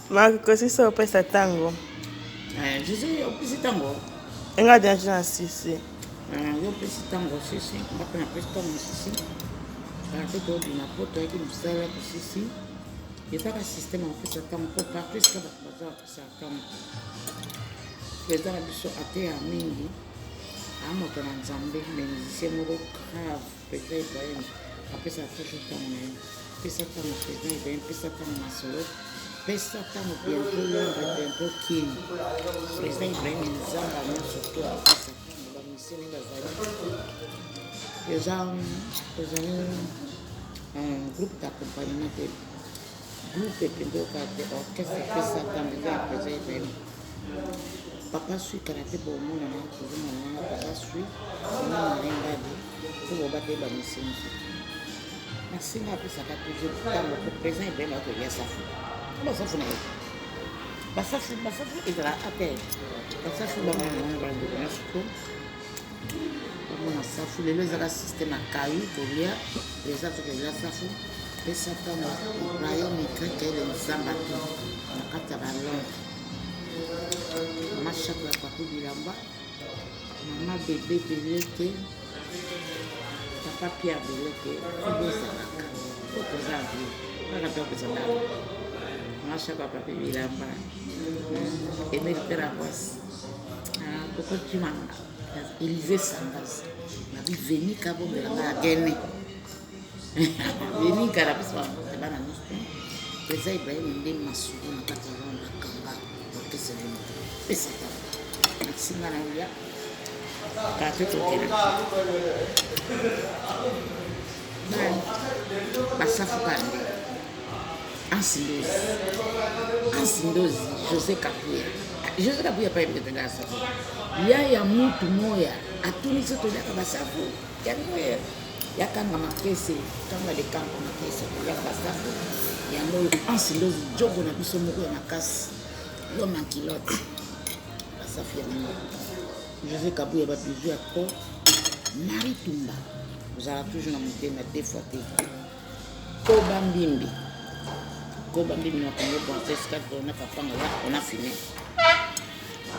Marco, si so pesa tango. Je sais, au plus tango. Enga déjà sisi. Yo plus tango sisi, mbapa na plus tango sisi. Ate to di na poto eki musala ko sisi. Yetaka système en plus tango pour partout ce que bazar ça tango. Pesa na biso ate ya mingi. Amoto na Nzambe, mais musicien moko grave, pesa Ibrahim. Apesa toujours tango na ye. Pesa tango pesa Ibrahim, pesa tango na solo. Pesa tango bientôt king. Pesa Ibrahim Nzamba na surtout apesa tango ba musicien bazali. Un groupe d'accompagnement de groupe de orchestre pesa tango pesa Ibrahim. Papa suit karaté pour mon nom, pour mon nom, papa suit, on a un ringade pour vous battre la mission. La singa a pu s'arrêter toujours dans le présent et bien là que il y a ça fou. Comment ça fout? Bah ça fout et de la terre. Bah ça fout dans mon bande de Mexico. Comment ça fout les autres systèmes à caillou pour lui, les autres que là ça fout. Et ça tombe au royaume grec et les zambato. On a quatre ballons. Machako ya Papu Bilamba, Mama bébé Beleke, Papa Pierre Beleke, Kubo Salaka, Kubo Zabi, Papa Zalaka, Machako ya Papu Bilamba, Emile Peravas, Coco Chimanga, Élisée Sangas, Nabi Veni Kabo Belanga Gene, Veni Karabiswa, Tabana Nuspon, Pesa Ibrahim Ndé Masuku na Katalonga Kanga, Orkese Veni. Pesa tango. Singa na uya. Kate tokena. Basafu pande. Ansindozi. José Kapuya. José Kapuya pa yembe tanga safu. Ya mutu moya. Atuni soto yaka basafu. Yango yakanga makese. Kanga de kanko makese. Yaka basafu. Yango ansindozi. Jogo na biso moko ya makasi. Yo mankilote. José Kabou va bijou à quoi Marie Tumba. Vous allez toujours dans mon thème deux fois. Kobambimbi. Kobambimbi, on a fait on a fini.